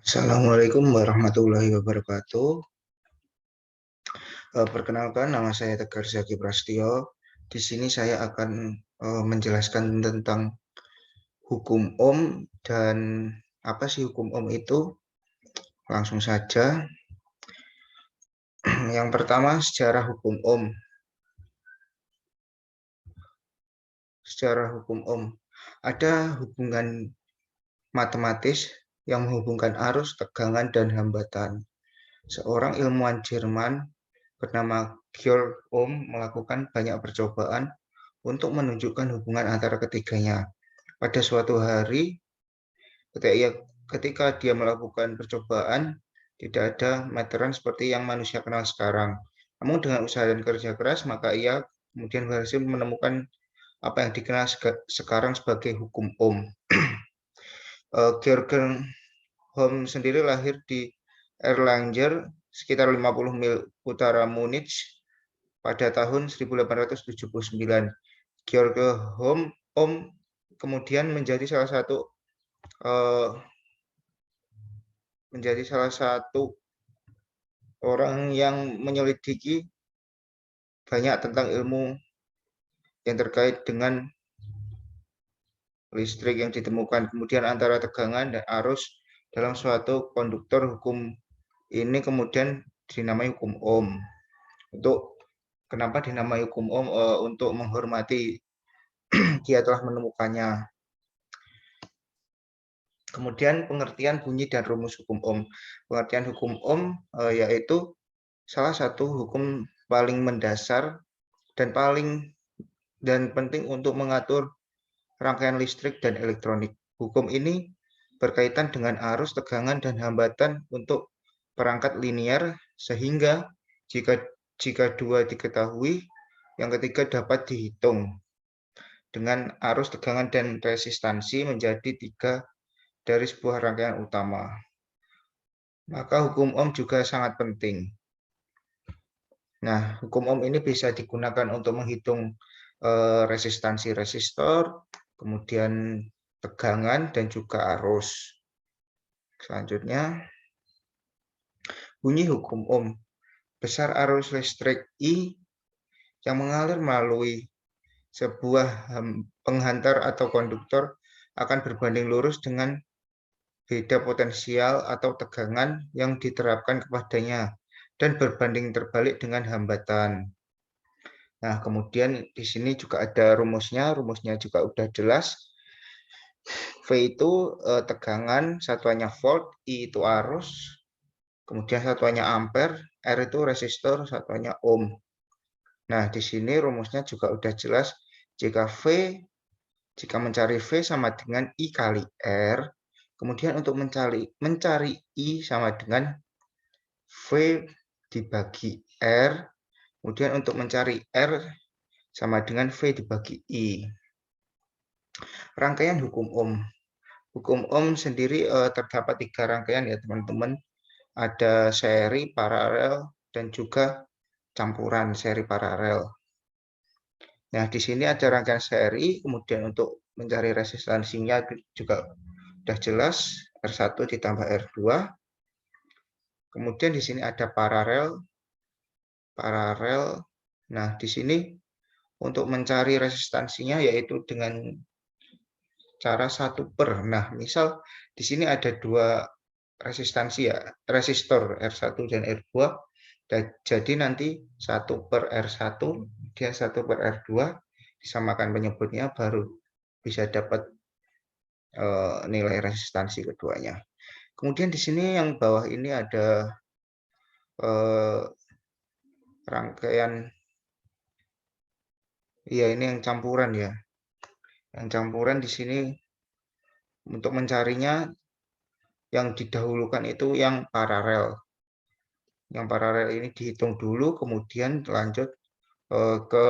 Assalamualaikum warahmatullahi wabarakatuh. Perkenalkan, nama saya Tegar Zaki Prastio. Di sini saya akan menjelaskan tentang hukum Ohm dan apa sih hukum Ohm itu. Langsung saja. Yang pertama, sejarah hukum Ohm. Sejarah hukum Ohm. Ada hubungan matematis yang menghubungkan arus, tegangan, dan hambatan. Seorang ilmuwan Jerman bernama Georg Ohm melakukan banyak percobaan untuk menunjukkan hubungan antara ketiganya. Pada suatu hari, ketika dia melakukan percobaan, tidak ada meteran seperti yang manusia kenal sekarang. Namun dengan usaha dan kerja keras, maka ia kemudian berhasil menemukan apa yang dikenal sekarang sebagai hukum Ohm. Georg Ohm sendiri lahir di Erlanger, sekitar 50 mil utara Munich, pada tahun 1879. Georg Ohm kemudian eh, menjadi salah satu orang yang menyelidiki banyak tentang ilmu yang terkait dengan listrik yang ditemukan, kemudian antara tegangan dan arus dalam suatu konduktor. Hukum ini kemudian dinamai hukum Ohm. Untuk kenapa dinamai hukum Ohm? Untuk menghormati dia telah menemukannya. Kemudian pengertian bunyi dan rumus hukum Ohm. Pengertian hukum Ohm yaitu salah satu hukum paling mendasar dan penting untuk mengatur rangkaian listrik dan elektronik. Hukum ini berkaitan dengan arus, tegangan, dan hambatan untuk perangkat linear, sehingga jika dua diketahui, yang ketiga dapat dihitung. Dengan arus, tegangan, dan resistansi menjadi tiga dari sebuah rangkaian utama. Maka hukum Ohm juga sangat penting. Nah, hukum Ohm ini bisa digunakan untuk menghitung resistansi resistor, kemudian tegangan, dan juga arus. Selanjutnya, bunyi hukum Ohm. Besar arus listrik I yang mengalir melalui sebuah penghantar atau konduktor akan berbanding lurus dengan beda potensial atau tegangan yang diterapkan kepadanya dan berbanding terbalik dengan hambatan. Nah, kemudian di sini juga ada rumusnya. Rumusnya juga udah jelas. V itu tegangan, satuannya volt, I itu arus, kemudian satuannya ampere, R itu resistor, satuannya ohm. Nah, di sini rumusnya juga udah jelas. Jika mencari V sama dengan I kali R, kemudian untuk mencari I sama dengan V dibagi R, kemudian untuk mencari R sama dengan V dibagi I. Rangkaian hukum Ohm. Hukum Ohm sendiri terdapat tiga rangkaian ya teman-teman. Ada seri, paralel, dan juga campuran seri paralel. Nah, di sini ada rangkaian seri, kemudian untuk mencari resistansinya juga sudah jelas, R1 ditambah R2. Kemudian di sini ada paralel. Nah, di sini untuk mencari resistansinya yaitu dengan cara 1/. Nah, misal di sini ada dua resistansi ya, resistor R1 dan R2. Jadi nanti 1/R1 dia 1/R2 disamakan penyebutnya, baru bisa dapat nilai resistansi keduanya. Kemudian di sini yang bawah ini ada rangkaian, ya ini yang campuran ya. Yang campuran di sini untuk mencarinya yang didahulukan itu yang paralel. Yang paralel ini dihitung dulu, kemudian lanjut ke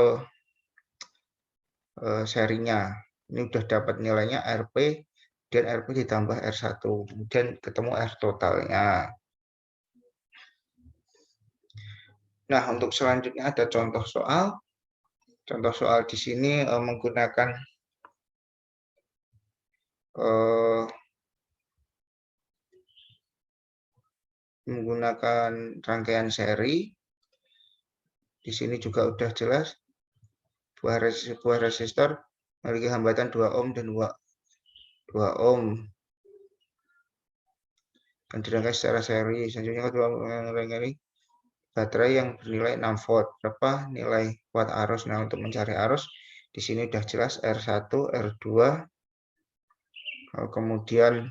serinya. Ini sudah dapat nilainya Rp, dan Rp ditambah R1, kemudian ketemu R totalnya. Nah, untuk selanjutnya ada contoh soal. Contoh soal di sini menggunakan menggunakan rangkaian seri. Di sini juga udah jelas sebuah resistor memiliki hambatan 2 ohm dan 2 ohm dan dirangkai secara seri. Selanjutnya kedua rangkaian baterai yang bernilai 6 volt. Berapa nilai kuat arus? Nah, untuk mencari arus di sini udah jelas R1, R2, kemudian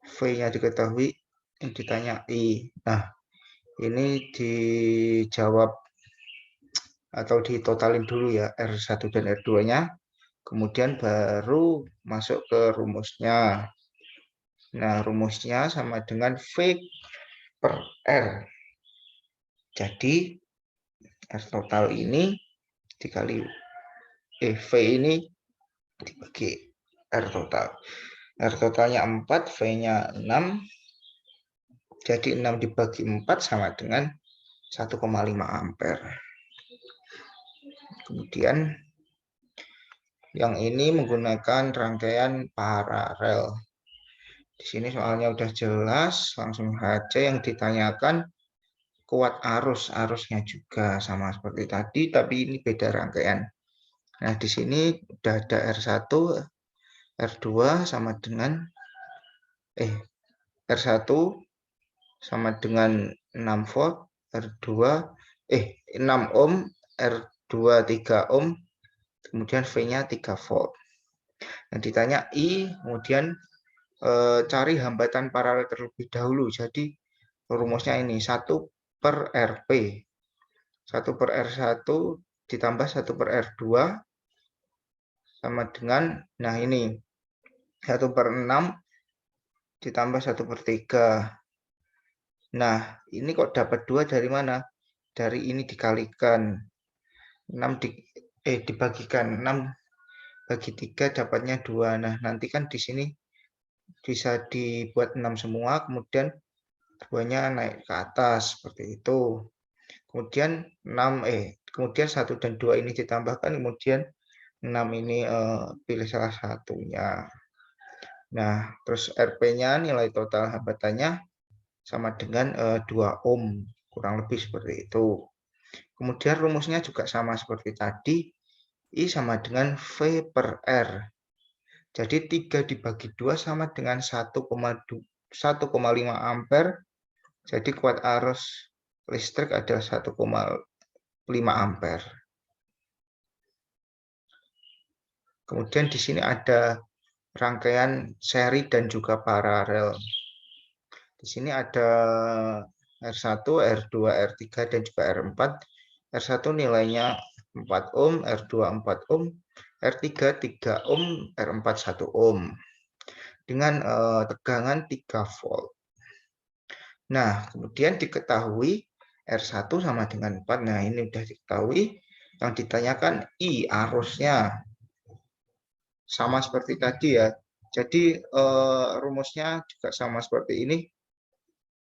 V-nya diketahui, yang ditanya I. Nah, ini dijawab atau ditotalin dulu ya, R1 dan R2-nya, kemudian baru masuk ke rumusnya. Nah, rumusnya sama dengan V per R. Jadi, R total ini dikali V ini dibagi R total. R totalnya 4, V-nya 6. Jadi 6 dibagi 4 sama dengan 1,5 ampere. Kemudian yang ini menggunakan rangkaian paralel. Di sini soalnya udah jelas, langsung saja yang ditanyakan kuat arusnya juga sama seperti tadi, tapi ini beda rangkaian. Nah, di sini udah ada R1, R2 sama dengan R1 sama dengan 6 volt, R2 6 ohm, R2 3 ohm, kemudian V-nya 3 volt. Yang ditanya I, kemudian cari hambatan paralel terlebih dahulu. Jadi rumusnya ini 1 per Rp. 1 per R1 ditambah 1 per R2 sama dengan, nah ini 1 per 6 ditambah 1 per 3. Nah, ini kok dapat 2 dari mana? Dari ini dikalikan 6 dibagikan 6 bagi 3 dapatnya 2. Nah, nanti kan di sini bisa dibuat 6 semua, kemudian 2-nya naik ke atas seperti itu. Kemudian 6 kemudian 1 dan 2 ini ditambahkan, kemudian 6 ini pilih salah satunya. Nah, terus Rp-nya nilai total hambatannya sama dengan 2 ohm, kurang lebih seperti itu. Kemudian rumusnya juga sama seperti tadi, I sama dengan V per R. Jadi 3 dibagi 2 sama dengan 1,5 ampere. Jadi kuat arus listrik adalah 1,5 ampere. Kemudian di sini ada rangkaian seri dan juga paralel. Di sini ada R1, R2, R3, dan juga R4. R1 nilainya 4 ohm, R2 4 ohm, R3 3 ohm, R4 1 ohm. Dengan tegangan 3 volt. Nah, kemudian diketahui R1 sama dengan 4. Nah, ini sudah diketahui. Yang ditanyakan I, arusnya. Sama seperti tadi ya. Jadi rumusnya juga sama seperti ini.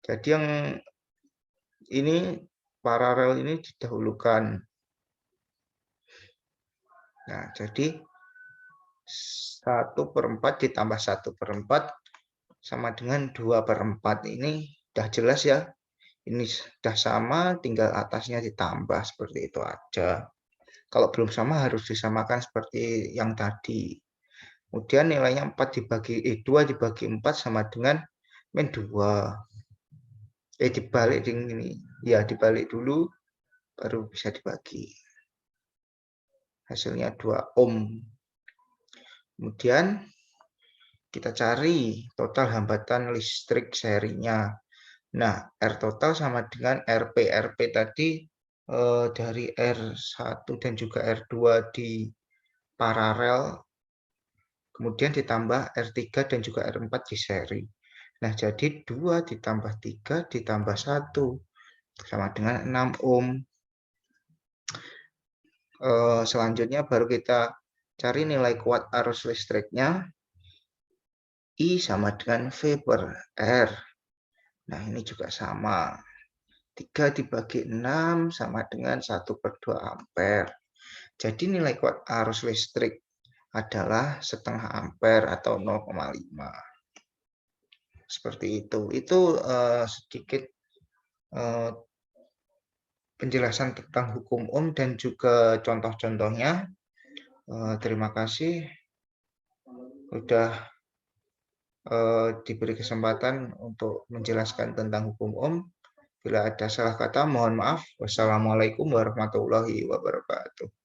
Jadi yang ini paralel ini didahulukan. Nah, jadi 1/4 ditambah 1/4 sama dengan 2/4. Ini udah jelas ya. Ini sudah sama, tinggal atasnya ditambah seperti itu aja. Kalau belum sama harus disamakan seperti yang tadi. Kemudian nilainya 2 dibagi 4 sama dengan min 2. Dibalik ini. Ya, dibalik dulu baru bisa dibagi. Hasilnya 2 ohm. Kemudian kita cari total hambatan listrik serinya. Nah, R total sama dengan RP. RP tadi dari R1 dan juga R2 di paralel, kemudian ditambah R3 dan juga R4 di seri. Nah, jadi 2 ditambah 3 ditambah 1 sama dengan 6 ohm. Selanjutnya baru kita cari nilai kuat arus listriknya. I sama dengan V per R. Nah, ini juga sama. 3 dibagi 6 sama dengan 1/2 ampere. Jadi nilai kuat arus listrik adalah setengah ampere atau 0,5. Seperti itu. Itu sedikit penjelasan tentang hukum dan juga contoh-contohnya. Terima kasih sudah diberi kesempatan untuk menjelaskan tentang hukum. Bila ada salah kata, mohon maaf. Wassalamualaikum warahmatullahi wabarakatuh.